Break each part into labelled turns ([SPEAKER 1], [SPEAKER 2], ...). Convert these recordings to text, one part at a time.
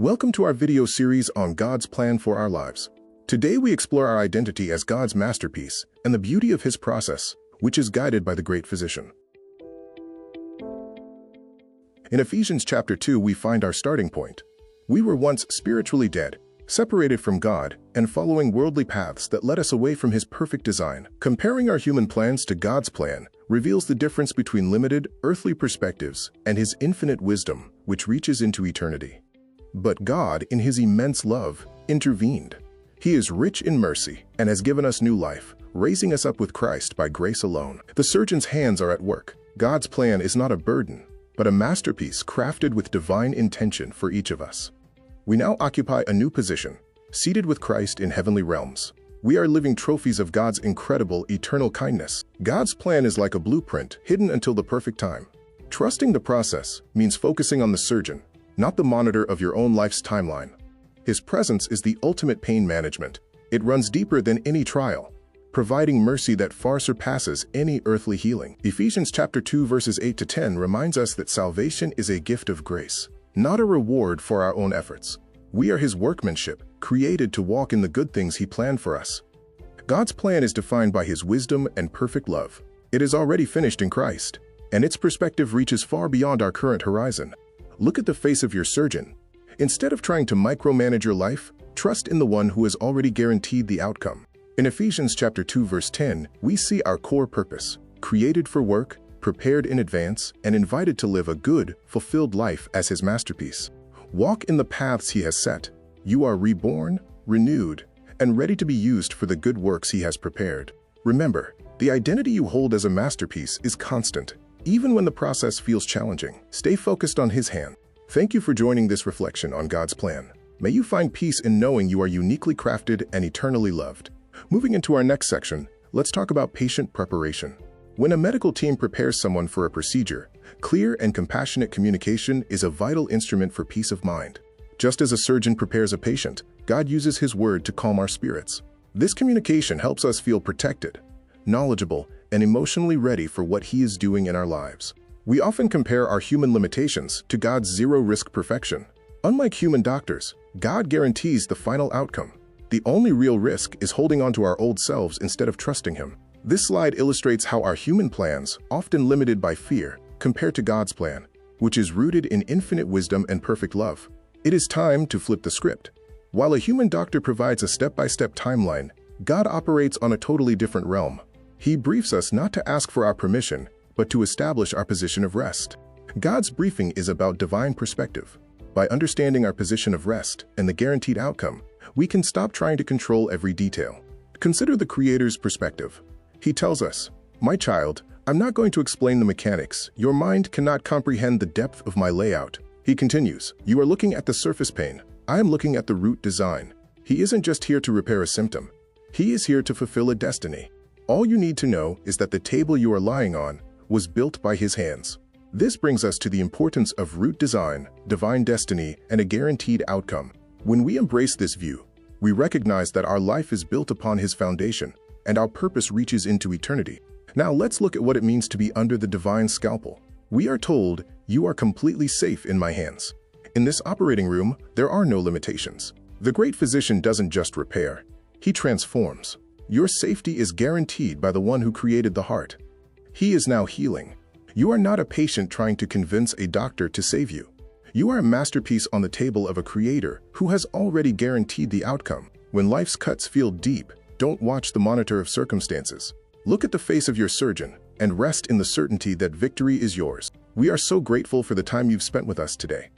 [SPEAKER 1] Welcome to our video series on God's plan for our lives. Today we explore our identity as God's masterpiece and the beauty of His process, which is guided by the great physician. In Ephesians chapter 2, we find our starting point. We were once spiritually dead, separated from God, and following worldly paths that led us away from His perfect design. Comparing our human plans to God's plan reveals the difference between limited, earthly perspectives and His infinite wisdom, which reaches into eternity. But God, in His immense love, intervened. He is rich in mercy and has given us new life, raising us up with Christ by grace alone. The surgeon's hands are at work. God's plan is not a burden, but a masterpiece crafted with divine intention for each of us. We now occupy a new position, seated with Christ in heavenly realms. We are living trophies of God's incredible, eternal kindness. God's plan is like a blueprint, hidden until the perfect time. Trusting the process means focusing on the surgeon, not the monitor of your own life's timeline. His presence is the ultimate pain management. It runs deeper than any trial, providing mercy that far surpasses any earthly healing. Ephesians chapter 2 verses 8 to 10 reminds us that salvation is a gift of grace, not a reward for our own efforts. We are His workmanship, created to walk in the good things He planned for us. God's plan is defined by His wisdom and perfect love. It is already finished in Christ, and its perspective reaches far beyond our current horizon. Look at the face of your surgeon. Instead of trying to micromanage your life, trust in the one who has already guaranteed the outcome. In Ephesians chapter 2 verse 10, we see our core purpose, created for work, prepared in advance, and invited to live a good, fulfilled life as His masterpiece. Walk in the paths He has set. You are reborn, renewed, and ready to be used for the good works He has prepared. Remember, the identity you hold as a masterpiece is constant. Even when the process feels challenging, stay focused on His hand. Thank you for joining this reflection on God's plan. May you find peace in knowing you are uniquely crafted and eternally loved. Moving into our next section, let's talk about patient preparation. When a medical team prepares someone for a procedure, clear and compassionate communication is a vital instrument for peace of mind. Just as a surgeon prepares a patient, God uses His word to calm our spirits. This communication helps us feel protected, knowledgeable, and emotionally ready for what He is doing in our lives. We often compare our human limitations to God's zero-risk perfection. Unlike human doctors, God guarantees the final outcome. The only real risk is holding on to our old selves instead of trusting Him. This slide illustrates how our human plans, often limited by fear, compare to God's plan, which is rooted in infinite wisdom and perfect love. It is time to flip the script. While a human doctor provides a step-by-step timeline, God operates on a totally different realm. He briefs us not to ask for our permission, but to establish our position of rest. God's briefing is about divine perspective. By understanding our position of rest and the guaranteed outcome, we can stop trying to control every detail. Consider the Creator's perspective. He tells us, "My child, I'm not going to explain the mechanics. Your mind cannot comprehend the depth of my layout." He continues, "You are looking at the surface pain. I am looking at the root design." He isn't just here to repair a symptom. He is here to fulfill a destiny. All you need to know is that the table you are lying on was built by His hands. This brings us to the importance of root design, divine destiny, and a guaranteed outcome. When we embrace this view, we recognize that our life is built upon His foundation, and our purpose reaches into eternity. Now let's look at what it means to be under the divine scalpel. We are told, "You are completely safe in my hands." In this operating room, there are no limitations. The great physician doesn't just repair, He transforms. Your safety is guaranteed by the one who created the heart. He is now healing. You are not a patient trying to convince a doctor to save you. You are a masterpiece on the table of a Creator who has already guaranteed the outcome. When life's cuts feel deep, don't watch the monitor of circumstances. Look at the face of your surgeon and rest in the certainty that victory is yours. We are so grateful for the time you've spent with us today.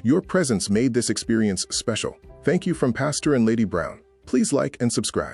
[SPEAKER 1] Your presence made this experience special. Thank you from Pastor and Lady Brown. Please like and subscribe.